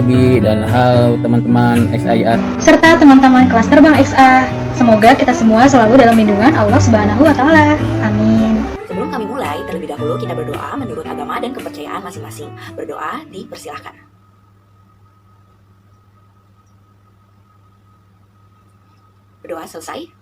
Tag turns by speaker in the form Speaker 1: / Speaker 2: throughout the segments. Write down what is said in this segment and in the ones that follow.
Speaker 1: Feby dan halo teman-teman XAIR
Speaker 2: serta teman-teman kelas terbang XA. Semoga kita semua selalu dalam lindungan Allah Subhanahu wa Ta'ala. Amin.
Speaker 3: Sebelum kami mulai, terlebih dahulu kita berdoa menurut agama dan kepercayaan masing-masing. Berdoa dipersilahkan. Berdoa selesai.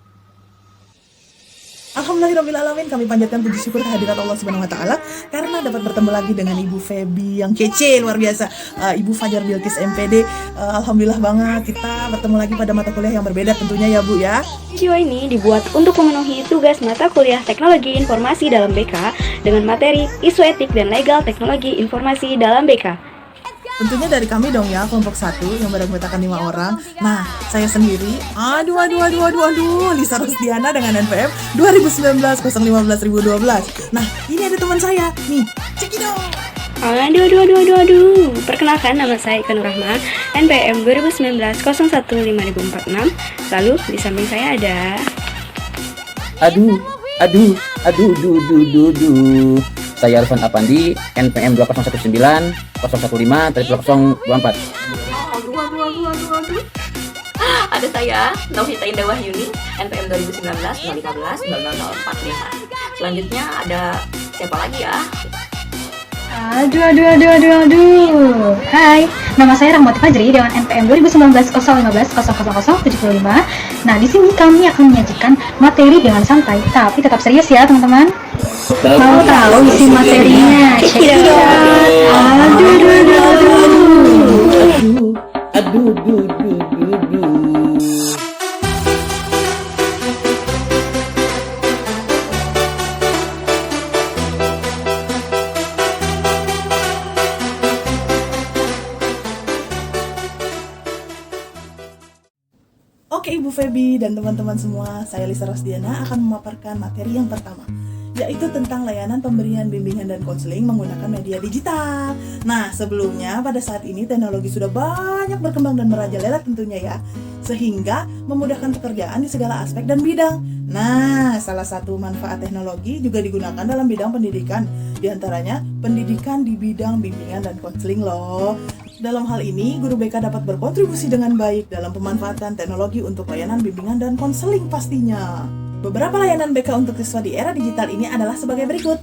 Speaker 4: Alhamdulillahirrahmanirrahim, kami panjatkan puji syukur kehadirat Allah Subhanahu wa Ta'ala karena dapat bertemu lagi dengan Ibu Feby yang kece luar biasa, Ibu Fajar Bilqis MPD. Alhamdulillah banget kita bertemu lagi pada mata kuliah yang berbeda tentunya ya Bu ya.
Speaker 5: Video ini dibuat untuk memenuhi tugas mata kuliah Teknologi Informasi dalam BK dengan materi isu etik dan legal teknologi informasi dalam BK.
Speaker 4: Tentunya dari kami dong ya, kelompok 1 yang beranggotakan 5 orang. Nah, saya sendiri, aduh, Lisa Rosdiana dengan NPM 2019-015-2012. Nah, ini ada teman saya, nih, cekidot.
Speaker 5: Aduh. Perkenalkan, nama saya Ikan Rahma, NPM 2019-01-5046. Lalu di samping saya ada...
Speaker 1: Aduh. Saya Arfan Apandi, NPM 2019015-024.
Speaker 3: Aduh. Ada saya, Novita Indah Wahyuni, NPM 2019-015-00045. Selanjutnya ada siapa lagi ya?
Speaker 2: Aduh. Hai, nama saya Rahmati Fajri dengan NPM 2019-015-00075. Nah, di sini kami akan menyajikan materi dengan santai, tapi tetap serius ya teman-teman. Mau tahu isi materinya? Check it out.
Speaker 1: Aduh.
Speaker 4: Oke Ibu Feby dan teman-teman semua, saya Lisa Rosdiana akan memaparkan materi yang pertama, yaitu tentang layanan pemberian bimbingan dan konseling menggunakan media digital. Nah, sebelumnya pada saat ini teknologi sudah banyak berkembang dan merajalela tentunya ya, sehingga memudahkan pekerjaan di segala aspek dan bidang. Nah, salah satu manfaat teknologi juga digunakan dalam bidang pendidikan, diantaranya pendidikan di bidang bimbingan dan konseling loh. Dalam hal ini, guru BK dapat berkontribusi dengan baik dalam pemanfaatan teknologi untuk layanan bimbingan dan konseling pastinya. Beberapa layanan BK untuk siswa di era digital ini adalah sebagai berikut.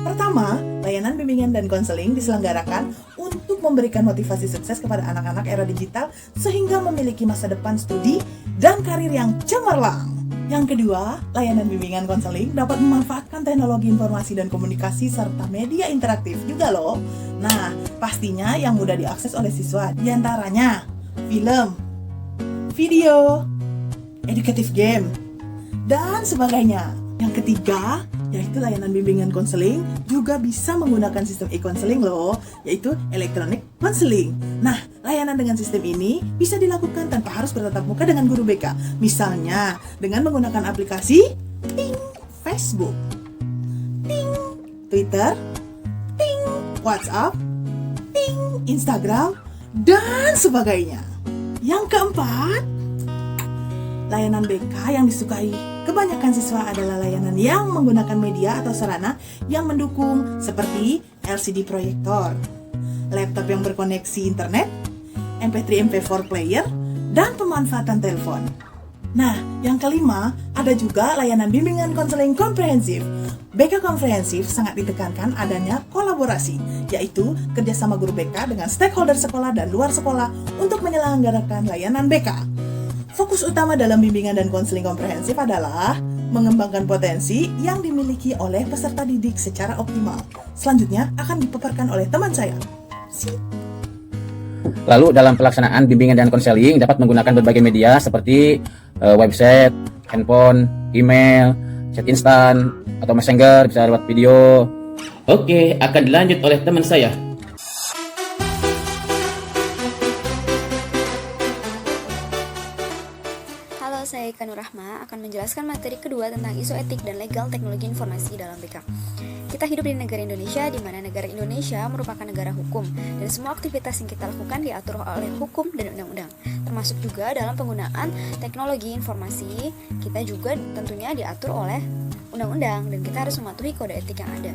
Speaker 4: Pertama, layanan bimbingan dan konseling diselenggarakan untuk memberikan motivasi sukses kepada anak-anak era digital sehingga memiliki masa depan studi dan karir yang cemerlang. Yang kedua, layanan bimbingan konseling dapat memanfaatkan teknologi informasi dan komunikasi serta media interaktif juga loh. Nah, pastinya yang mudah diakses oleh siswa diantaranya film, video, educative game, dan sebagainya. Yang ketiga, yaitu layanan bimbingan konseling juga bisa menggunakan sistem e-konseling loh, yaitu electronic counseling. Nah, layanan dengan sistem ini bisa dilakukan tanpa harus bertatap muka dengan guru BK. Misalnya, dengan menggunakan aplikasi Facebook, Twitter, WhatsApp, Instagram, dan sebagainya. Yang keempat, layanan BK yang disukai kebanyakan siswa adalah layanan yang menggunakan media atau sarana yang mendukung seperti LCD proyektor, laptop yang berkoneksi internet, MP3 MP4 player, dan pemanfaatan telepon. Nah, yang kelima, ada juga layanan bimbingan konseling komprehensif. BK komprehensif sangat ditekankan adanya kolaborasi, yaitu kerjasama guru BK dengan stakeholder sekolah dan luar sekolah untuk menyelenggarakan layanan BK. Fokus utama dalam bimbingan dan konseling komprehensif adalah mengembangkan potensi yang dimiliki oleh peserta didik secara optimal. Selanjutnya akan dipaparkan oleh teman saya.
Speaker 1: Lalu dalam pelaksanaan bimbingan dan konseling dapat menggunakan berbagai media seperti website, handphone, email, chat instan, atau messenger, bisa lewat video. Oke, akan dilanjut oleh teman saya.
Speaker 5: Halo, saya Ikan Rahma akan menjelaskan materi kedua tentang isu etik dan legal teknologi informasi dalam BK. Kita hidup di negara Indonesia, di mana negara Indonesia merupakan negara hukum, dan semua aktivitas yang kita lakukan diatur oleh hukum dan undang-undang, termasuk juga dalam penggunaan teknologi informasi. Kita juga tentunya diatur oleh undang-undang, dan kita harus mematuhi kode etik yang ada.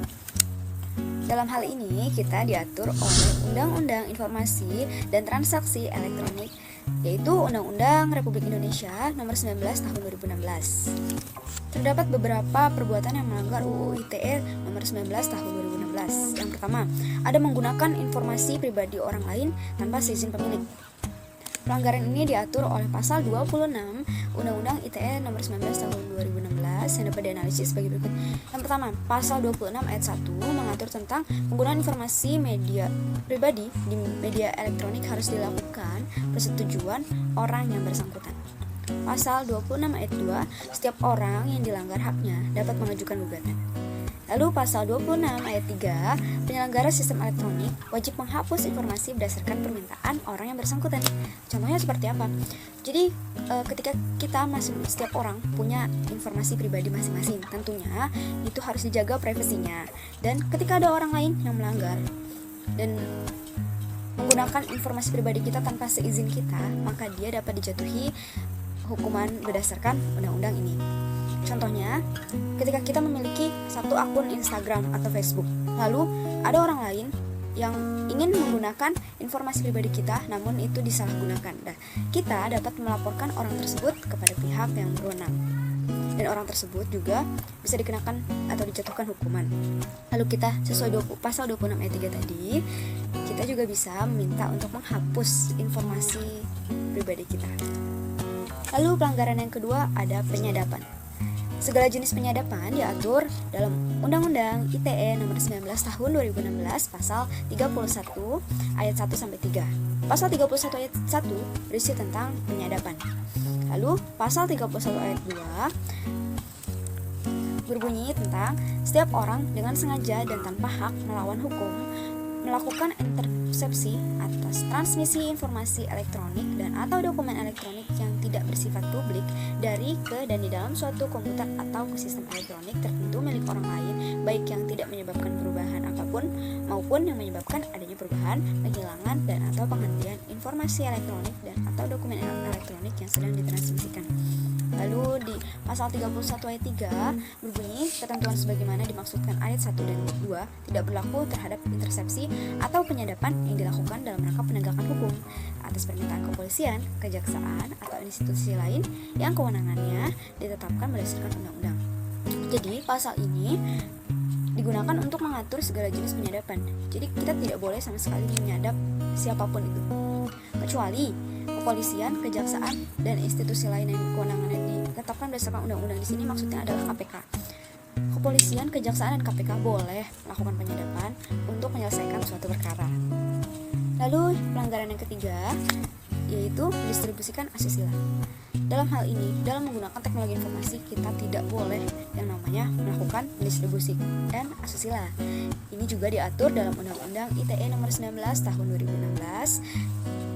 Speaker 5: Dalam hal ini kita diatur oleh Undang-Undang Informasi dan Transaksi Elektronik, yaitu Undang-Undang Republik Indonesia Nomor 19 Tahun 2016. Terdapat beberapa perbuatan yang melanggar UU ITE Nomor 19 Tahun 2016. Yang pertama, ada menggunakan informasi pribadi orang lain tanpa seizin pemilik. Pelanggaran ini diatur oleh pasal 26 Undang-Undang ITE Nomor 19 Tahun 2016 yang dapat dianalisis sebagai berikut. Yang pertama, pasal 26 ayat 1 mengatur tentang penggunaan informasi media pribadi di media elektronik harus dilakukan persetujuan orang yang bersangkutan. Pasal 26 ayat 2, setiap orang yang dilanggar haknya dapat mengajukan gugatan. Lalu pasal 26 ayat 3, penyelenggara sistem elektronik wajib menghapus informasi berdasarkan permintaan orang yang bersangkutan. Contohnya seperti apa? Jadi ketika setiap orang punya informasi pribadi masing-masing, tentunya itu harus dijaga privasinya. Dan ketika ada orang lain yang melanggar dan menggunakan informasi pribadi kita tanpa seizin kita, maka dia dapat dijatuhi hukuman berdasarkan undang-undang ini. Contohnya, ketika kita memiliki satu akun Instagram atau Facebook, lalu ada orang lain yang ingin menggunakan informasi pribadi kita, namun itu disalahgunakan. Nah, kita dapat melaporkan orang tersebut kepada pihak yang berwenang, dan orang tersebut juga bisa dikenakan atau dijatuhkan hukuman. Lalu kita sesuai pasal 26 ayat 3 tadi, kita juga bisa meminta untuk menghapus informasi pribadi kita. Lalu pelanggaran yang kedua ada penyadapan. Segala jenis penyadapan diatur dalam Undang-Undang ITE Nomor 19 Tahun 2016 Pasal 31 ayat 1 sampai 3. Pasal 31 ayat 1 berisi tentang penyadapan. Lalu pasal 31 ayat 2 berbunyi tentang setiap orang dengan sengaja dan tanpa hak melawan hukum melakukan intersepsi atas transmisi informasi elektronik dan atau dokumen elektronik yang tidak bersifat publik dari, ke, dan di dalam suatu komputer atau sistem elektronik tertentu milik orang lain, baik yang tidak menyebabkan perubahan apapun maupun yang menyebabkan adanya perubahan, penghilangan, dan atau penghentian informasi elektronik dan atau dokumen elektronik yang sedang ditransmisikan. Lalu di pasal 31 ayat 3 berbunyi ketentuan sebagaimana dimaksudkan ayat 1 dan 2 tidak berlaku terhadap intersepsi atau penyadapan yang dilakukan dalam rangka penegakan hukum atas permintaan kepolisian, kejaksaan, atau institusi lain yang kewenangannya ditetapkan berdasarkan undang-undang. Jadi pasal ini digunakan untuk mengatur segala jenis penyadapan. Jadi kita tidak boleh sama sekali menyadap siapapun itu, kecuali kepolisian, kejaksaan, dan institusi lain yang kewenangannya ditetapkan berdasarkan undang-undang. Di sini maksudnya adalah KPK. Kepolisian, kejaksaan, dan KPK boleh melakukan penyadapan untuk menyelesaikan suatu perkara. Lalu pelanggaran yang ketiga yaitu mendistribusikan asusila. Dalam hal ini, dalam menggunakan teknologi informasi, kita tidak boleh yang namanya melakukan mendistribusikan asusila. Ini juga diatur dalam Undang-Undang ITE Nomor 19 Tahun 2016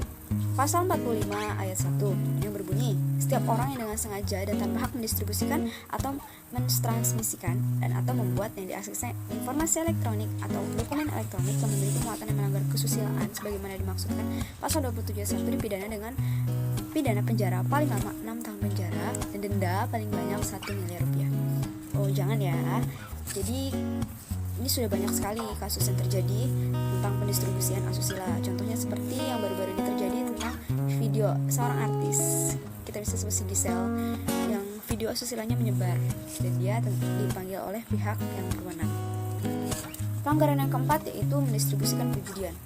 Speaker 5: Pasal 45 ayat 1 yang berbunyi, setiap orang yang dengan sengaja dan tanpa hak mendistribusikan atau mentransmisikan dan atau membuat yang diaksesnya informasi elektronik atau dokumen elektronik yang memiliki muatan yang melanggar kesusilaan sebagaimana dimaksudkan pasal 27 ayat 1 dipidana dengan pidana penjara paling lama 6 tahun penjara dan denda paling banyak 1 miliar rupiah. Oh, jangan ya. Jadi ini sudah banyak sekali kasus yang terjadi tentang pendistribusian asusila. Contohnya seperti yang baru-baru ini terjadi tentang video seorang artis, kita bisa sebut si Gisel, yang video asusilanya menyebar dan dia dipanggil oleh pihak yang berwenang. Pelanggaran yang keempat yaitu mendistribusikan perjudian.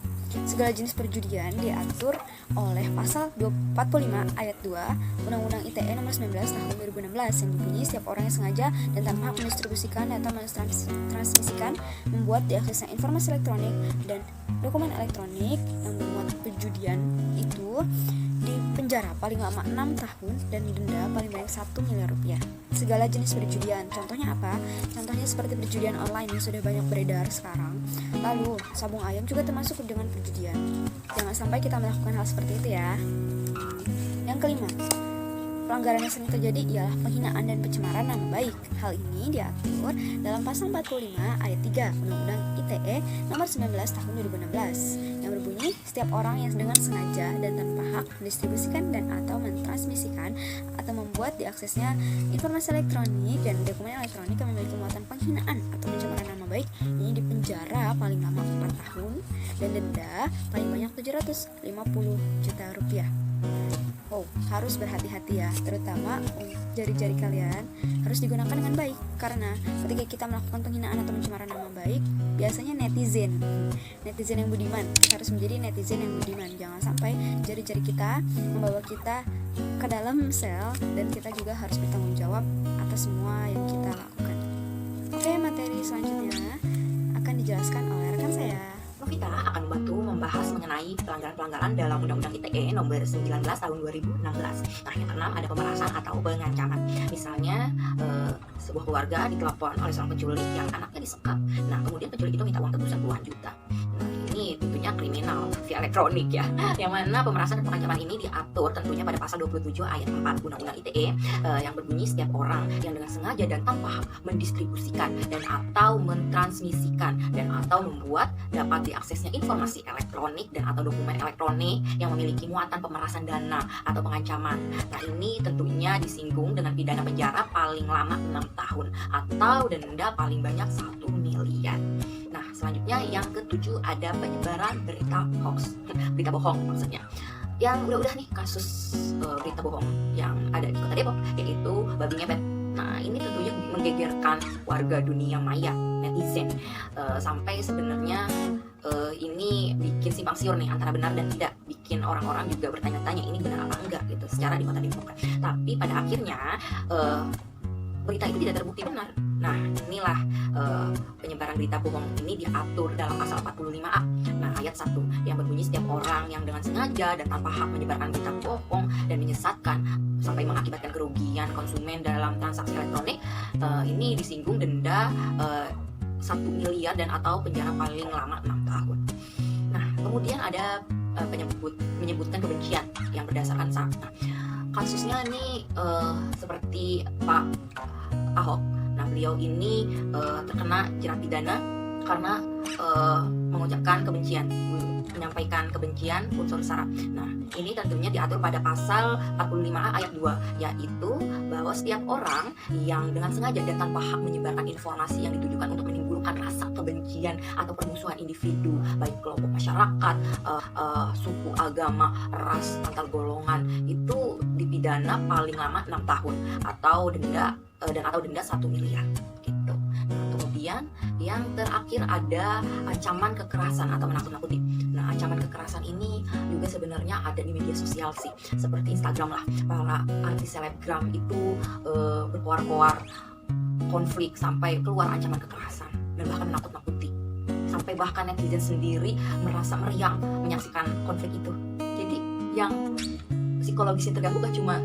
Speaker 5: Segala jenis perjudian diatur oleh pasal 45 ayat 2 Undang-Undang ITE Nomor 19 Tahun 2016 yang berbunyi setiap orang yang sengaja dan tanpa hak mendistribusikan atau mentransmisikan, membuat diaksesnya informasi elektronik dan dokumen elektronik yang bermuat perjudian itu dipenjara paling lama 6 tahun dan denda paling banyak 1 miliar rupiah. Segala jenis perjudian, contohnya apa? Contohnya seperti perjudian online yang sudah banyak beredar sekarang. Lalu, sabung ayam juga termasuk dengan perjudian. Jangan sampai kita melakukan hal seperti itu ya. Yang kelima, Pelanggaran yang sering terjadi ialah penghinaan dan pencemaran nama baik. Hal ini diatur dalam pasal 45 ayat 3 Undang-Undang ITE nomor 19 tahun 2016 yang berbunyi, setiap orang yang dengan sengaja dan tanpa hak mendistribusikan dan atau mentransmisikan atau membuat diaksesnya informasi elektronik dan dokumen elektronik yang memiliki muatan penghinaan atau pencemaran nama baik ini dipenjara paling lama 4 tahun dan denda paling banyak 750 juta rupiah. Oh, harus berhati-hati ya, terutama jari-jari kalian harus digunakan dengan baik, karena ketika kita melakukan penghinaan atau pencemaran nama baik, biasanya netizen yang budiman. Kita harus menjadi netizen yang budiman. Jangan sampai jari-jari kita membawa kita ke dalam sel, dan kita juga harus bertanggung jawab atas semua yang kita lakukan. Oke, materi selanjutnya akan dijelaskan oleh rekan saya.
Speaker 3: Novita akan membantu membahas mengenai pelanggaran-pelanggaran dalam Undang-Undang ITE nomor 19 tahun 2016. Nah, yang keenam ada pemerasan atau pengancaman. Misalnya, sebuah keluarga ditelepon oleh seorang penculik yang anaknya disekap. Nah, kemudian penculik itu minta uang tebusan puluhan juta. Nah, ini tentunya kriminal via elektronik ya. Yang mana pemerasan dan pengancaman ini diatur tentunya pada pasal 27 ayat 4 Undang-Undang ITE yang berbunyi, setiap orang yang dengan sengaja dan tanpa hak mendistribusikan dan atau mentransmisikan dan atau membuat dapat diaksesnya informasi elektronik dan atau dokumen elektronik yang memiliki muatan pemerasan dana atau pengancaman. Nah, ini tentunya disinggung dengan pidana penjara paling lama 6 tahun atau denda paling banyak 1 miliar. Nah, selanjutnya yang ketujuh ada penyebaran berita hoax, berita bohong maksudnya. Yang udah nih kasus berita bohong yang ada di Kota Depok, yaitu babi ngepet. Nah, ini tentunya menggegerkan warga dunia maya, netizen, sampai sebenarnya ini bikin simpang siur nih antara benar dan tidak, bikin orang-orang juga bertanya-tanya ini benar apa enggak gitu secara di Kota Depok. Tapi pada akhirnya berita itu tidak terbukti benar. Nah, inilah penyebaran berita bohong ini diatur dalam pasal 45A. Nah, ayat 1 yang berbunyi, setiap orang yang dengan sengaja dan tanpa hak menyebarkan berita bohong dan menyesatkan sampai mengakibatkan kerugian konsumen dalam transaksi elektronik, ini disinggung denda 1 miliar dan atau penjara paling lama 6 tahun. Nah, kemudian ada menyebutkan kebencian yang berdasarkan fakta. Kasusnya ini seperti Pak Ahok. Nah, beliau ini terkena jerat pidana karena mengucapkan kebencian, menyampaikan kebencian unsur sara. Nah, ini tentunya diatur pada pasal 45A ayat 2, yaitu bahwa setiap orang yang dengan sengaja dan tanpa hak menyebarkan informasi yang ditujukan untuk menimbulkan rasa kebencian atau permusuhan individu, baik kelompok masyarakat, suku, agama, ras, antar golongan, itu dipidana paling lama 6 tahun atau denda 1 miliar gitu. Nah, kemudian yang terakhir ada ancaman kekerasan atau menakut-nakuti. Nah, ancaman kekerasan ini juga sebenarnya ada di media sosial sih, seperti Instagram lah. Para artis selebgram itu berkoar-koar konflik sampai keluar ancaman kekerasan dan bahkan menakut-nakuti. Sampai bahkan netizen sendiri merasa meriang menyaksikan konflik itu. Jadi yang psikologisnya terganggu gak cuma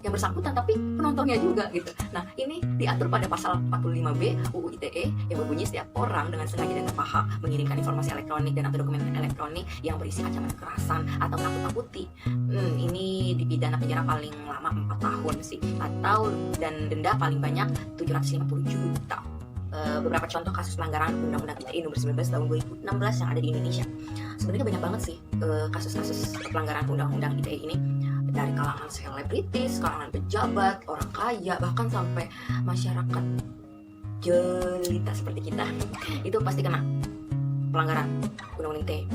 Speaker 3: yang bersangkutan tapi penontonnya juga gitu. Nah, ini diatur pada pasal 45B UU ITE yang berbunyi, setiap orang dengan sengaja dan tanpa hak mengirimkan informasi elektronik dan atau dokumen elektronik yang berisi ancaman kekerasan atau menakut-nakuti, ini dipidana penjara paling lama 4 tahun sih, atau dan denda paling banyak 750 juta. Beberapa contoh kasus pelanggaran Undang-Undang ITE nomor 19 tahun 2016 yang ada di Indonesia. Sebenarnya banyak banget sih kasus-kasus pelanggaran Undang-Undang ITE ini, dari kalangan selebritis, kalangan pejabat, orang kaya, bahkan sampai masyarakat jelita seperti kita itu pasti kena pelanggaran Undang-Undang ITE.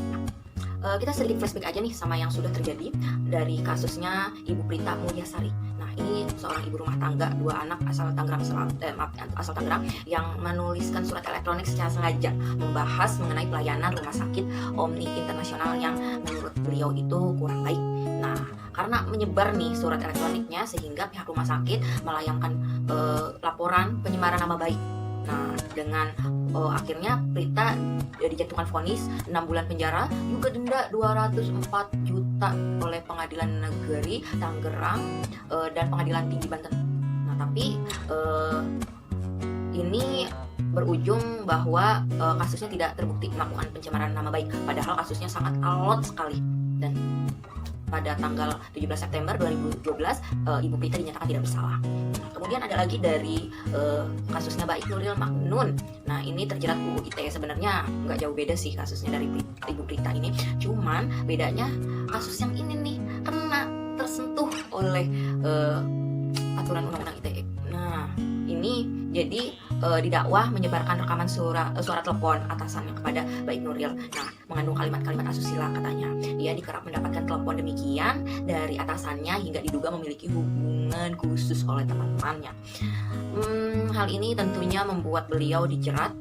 Speaker 3: Kita sedikit flashback aja nih sama yang sudah terjadi dari kasusnya Ibu Prita Mulyasari. Nah, ini seorang ibu rumah tangga, 2 anak asal Tangerang yang menuliskan surat elektronik secara sengaja membahas mengenai pelayanan rumah sakit Omni Internasional yang menurut beliau itu kurang baik. Nah, karena menyebar nih surat elektroniknya sehingga pihak rumah sakit melayangkan laporan penyemaran nama baik. Nah, dengan akhirnya Prita dijatuhkan vonis 6 bulan penjara, juga denda 204 juta oleh Pengadilan Negeri Tangerang dan Pengadilan Tinggi Banten. Nah, tapi ini berujung bahwa kasusnya tidak terbukti melakukan pencemaran nama baik, padahal kasusnya sangat alot sekali. Dan pada tanggal 17 September 2012 Ibu Prita dinyatakan tidak bersalah. Nah, kemudian ada lagi dari kasusnya Baik Nuril Maknun. Nah, ini terjerat UU ITE. Sebenarnya nggak jauh beda sih kasusnya dari Ibu Prita ini, cuman bedanya kasus yang ini nih kena tersentuh oleh aturan undang-undang ITE. Nah, ini jadi didakwa menyebarkan rekaman suara telepon atasannya kepada Baik Nuril. Nah, mengandung kalimat-kalimat asusila katanya. Dia dikerap mendapatkan telepon demikian dari atasannya hingga diduga memiliki hubungan khusus oleh teman-temannya. Hal ini tentunya membuat beliau dijerat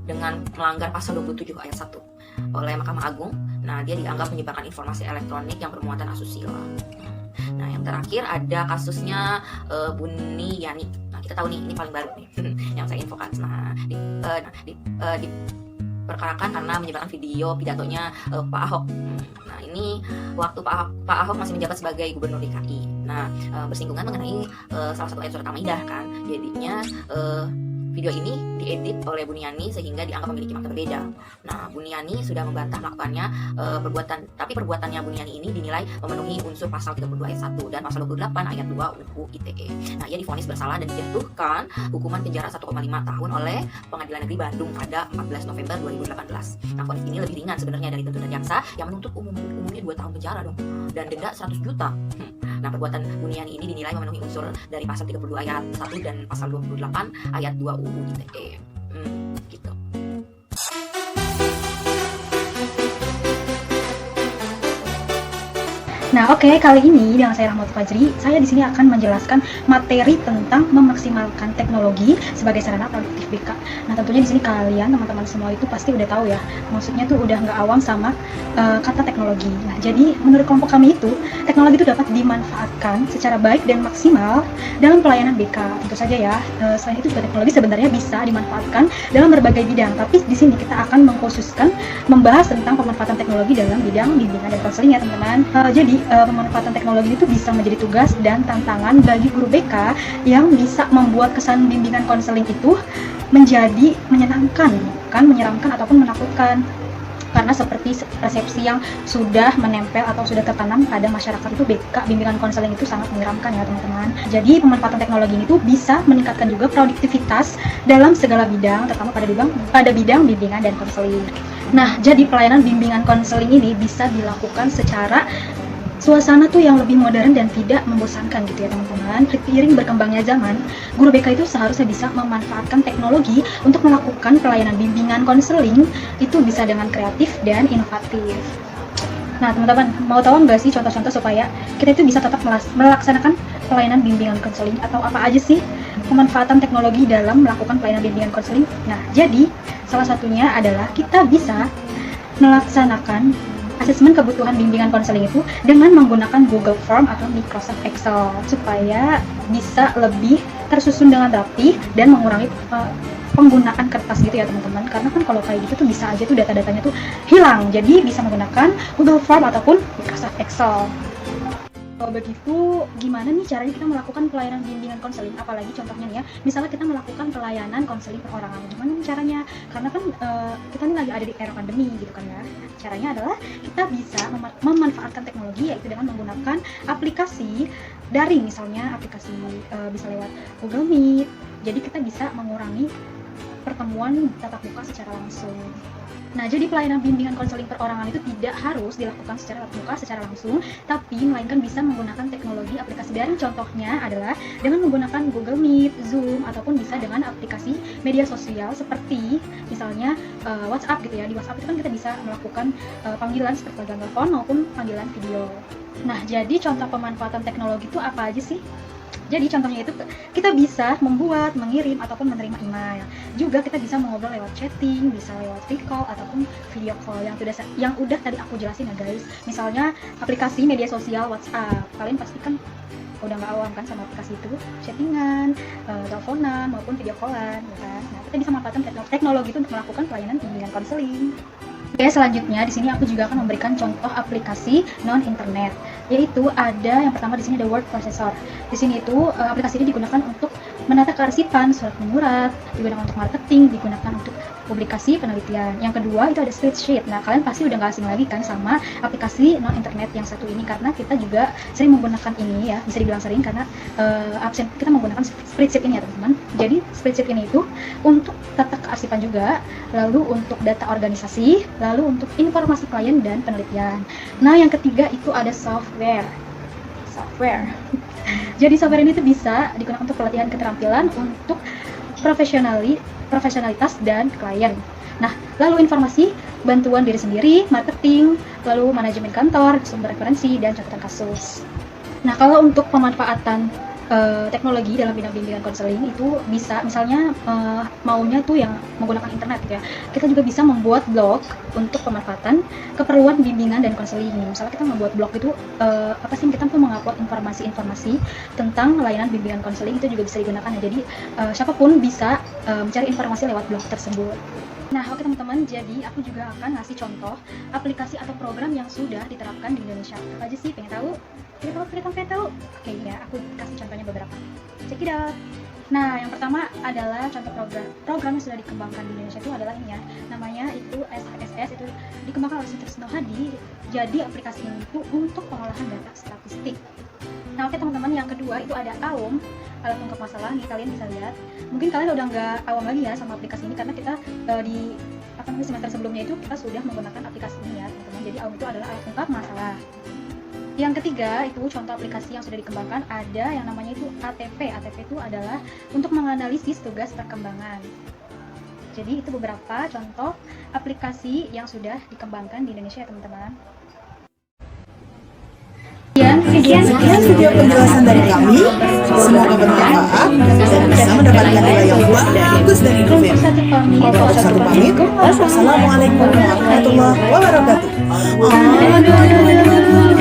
Speaker 3: dengan melanggar pasal 27 ayat 1 oleh Mahkamah Agung. Nah, dia dianggap menyebarkan informasi elektronik yang bermuatan asusila. Nah, yang terakhir ada kasusnya Buniyani. Nah, kita tahu nih, ini paling baru nih yang saya infokan. Nah, diperkarakan karena menyebarkan video pidatonya Pak Ahok. Nah, ini waktu Pak Ahok masih menjabat sebagai Gubernur DKI. Nah, bersinggungan mengenai salah satu ayat surat Al-Maidah kan. Jadinya video ini diedit oleh Buniyani sehingga dianggap memiliki makna berbeda. Nah, Buniyani sudah membantah melakukannya tapi perbuatannya Buniyani ini dinilai memenuhi unsur pasal 32 ayat 1 dan pasal 28 ayat 2 UU ITE. Nah, ia divonis bersalah dan dijatuhkan hukuman penjara 1,5 tahun oleh Pengadilan Negeri Bandung pada 14 November 2018. Nah, vonis ini lebih ringan sebenarnya dari tuntutan jaksa yang menuntut umumnya 2 tahun penjara dong dan denda 100 juta. Nah, perbuatan Buniyani ini dinilai memenuhi unsur dari pasal 32 ayat 1 dan pasal 28 ayat 2 UU ITE. Gitu.
Speaker 2: Nah, oke, kali ini dengan saya Rahmat Fajri, saya di sini akan menjelaskan materi tentang memaksimalkan teknologi sebagai sarana produktif BK. Nah, tentunya di sini kalian teman-teman semua itu pasti udah tahu ya, maksudnya tuh udah nggak awam sama kata teknologi. Nah, jadi menurut kelompok kami itu, teknologi itu dapat dimanfaatkan secara baik dan maksimal dalam pelayanan BK. Tentu saja ya, selain itu juga teknologi sebenarnya bisa dimanfaatkan dalam berbagai bidang. Tapi di sini kita akan mengkhususkan membahas tentang pemanfaatan teknologi dalam bidang bimbingan dan konseling ya teman-teman. Jadi pemanfaatan teknologi itu bisa menjadi tugas dan tantangan bagi guru BK yang bisa membuat kesan bimbingan konseling itu menjadi menyenangkan, bukan menyeramkan ataupun menakutkan. Karena seperti persepsi yang sudah menempel atau sudah tertanam pada masyarakat itu BK bimbingan konseling itu sangat menyeramkan ya teman-teman. Jadi pemanfaatan teknologi ini tuh bisa meningkatkan juga produktivitas dalam segala bidang, terutama pada bidang bimbingan dan konseling. Nah, jadi pelayanan bimbingan konseling ini bisa dilakukan secara suasana tuh yang lebih modern dan tidak membosankan gitu ya teman-teman. Seiring berkembangnya zaman, guru BK itu seharusnya bisa memanfaatkan teknologi untuk melakukan pelayanan bimbingan konseling itu bisa dengan kreatif dan inovatif. Nah teman-teman, mau tahu nggak sih contoh-contoh supaya kita itu bisa tetap melaksanakan pelayanan bimbingan konseling, atau apa aja sih pemanfaatan teknologi dalam melakukan pelayanan bimbingan konseling? Nah, jadi salah satunya adalah kita bisa melaksanakan asesmen kebutuhan bimbingan konseling itu dengan menggunakan Google Form atau Microsoft Excel supaya bisa lebih tersusun dengan rapi dan mengurangi penggunaan kertas gitu ya teman-teman. Karena kan kalau kayak gitu tuh bisa aja tuh data-datanya tuh hilang. Jadi bisa menggunakan Google Form ataupun Microsoft Excel. Kalau begitu, gimana nih caranya kita melakukan pelayanan bimbingan konseling? Apalagi contohnya nih ya, misalnya kita melakukan pelayanan konseling perorangan. Gimana nih caranya? Karena kan kita nih lagi ada di era pandemi gitu kan ya. Caranya adalah kita bisa memanfaatkan teknologi, yaitu dengan menggunakan aplikasi daring, misalnya aplikasi bisa lewat Google Meet. Jadi kita bisa mengurangi pertemuan tatap muka secara langsung. Nah, jadi pelayanan bimbingan konseling perorangan itu tidak harus dilakukan secara tatap muka secara langsung, tapi melainkan bisa menggunakan teknologi aplikasi daring. Contohnya adalah dengan menggunakan Google Meet, Zoom, ataupun bisa dengan aplikasi media sosial seperti misalnya WhatsApp gitu ya. Di WhatsApp itu kan kita bisa melakukan panggilan seperti telepon maupun panggilan video. Nah, jadi contoh pemanfaatan teknologi itu apa aja sih? Jadi contohnya itu kita bisa membuat, mengirim, ataupun menerima email. Juga kita bisa mengobrol lewat chatting, bisa lewat video call, ataupun video call yang udah tadi aku jelasin ya guys. Misalnya aplikasi media sosial WhatsApp, kalian pasti kan udah nggak awam kan sama aplikasi itu, chattingan, teleponan, maupun video callan, ya kan? Nah, kita bisa memanfaatkan teknologi itu untuk melakukan pelayanan bimbingan konseling. Oke, selanjutnya di sini aku juga akan memberikan contoh aplikasi non internet, yaitu ada yang pertama di sini ada word processor. Di sini itu aplikasi ini digunakan untuk menata kearsipan, surat menyurat, digunakan untuk marketing, digunakan untuk publikasi penelitian. Yang kedua itu ada spreadsheet. Nah, kalian pasti udah nggak asing lagi kan sama aplikasi non internet yang satu ini, karena kita juga sering menggunakan ini ya, bisa dibilang sering karena absen kita menggunakan spreadsheet ini ya teman-teman. Jadi spreadsheet ini itu untuk tata kearsipan juga, lalu untuk data organisasi, lalu untuk informasi klien dan penelitian. Nah, yang ketiga itu ada software. Jadi software ini tuh bisa digunakan untuk pelatihan keterampilan untuk profesionalitas dan klien. Nah, lalu informasi, bantuan diri sendiri, marketing, lalu manajemen kantor, sumber referensi, dan catatan kasus. Nah, kalau untuk pemanfaatan teknologi dalam bidang bimbingan konseling itu bisa, misalnya maunya tuh yang menggunakan internet gitu ya, kita juga bisa membuat blog untuk pemanfaatan keperluan bimbingan dan konseling. Misalnya kita membuat blog itu apa sih, kita tuh mengupload informasi-informasi tentang layanan bimbingan konseling, itu juga bisa digunakan ya. Jadi siapapun bisa mencari informasi lewat blog tersebut. Nah, oke teman-teman, jadi aku juga akan ngasih contoh aplikasi atau program yang sudah diterapkan di Indonesia. Apa aja sih? Pengen tahu? Pengen tahu? Oke ya, aku kasih contohnya beberapa. Check it out. Nah, yang pertama adalah contoh program yang sudah dikembangkan di Indonesia itu adalah ini ya, namanya itu SPSS, itu dikembangkan oleh Sutrisno Hadi. Jadi aplikasi ini itu untuk pengolahan data statistik. Nah, oke teman-teman, yang kedua itu ada AUM, alat ungkap masalah. Nih kalian bisa lihat, mungkin kalian udah nggak awam lagi ya sama aplikasi ini, karena kita di semester sebelumnya itu kita sudah menggunakan aplikasi ini ya teman-teman. Jadi AUM itu adalah alat ungkap masalah. Yang ketiga itu contoh aplikasi yang sudah dikembangkan, ada yang namanya itu ATP. ATP itu adalah untuk menganalisis tugas perkembangan. Jadi itu beberapa contoh aplikasi yang sudah dikembangkan di Indonesia ya teman-teman.
Speaker 4: Sekian video penjelasan dari kami. Semoga bermanfaat dan bisa mendapatkan nilai yang bagus dari November. Satu pamit. Wassalamualaikum warahmatullahi wabarakatuh. Aduh.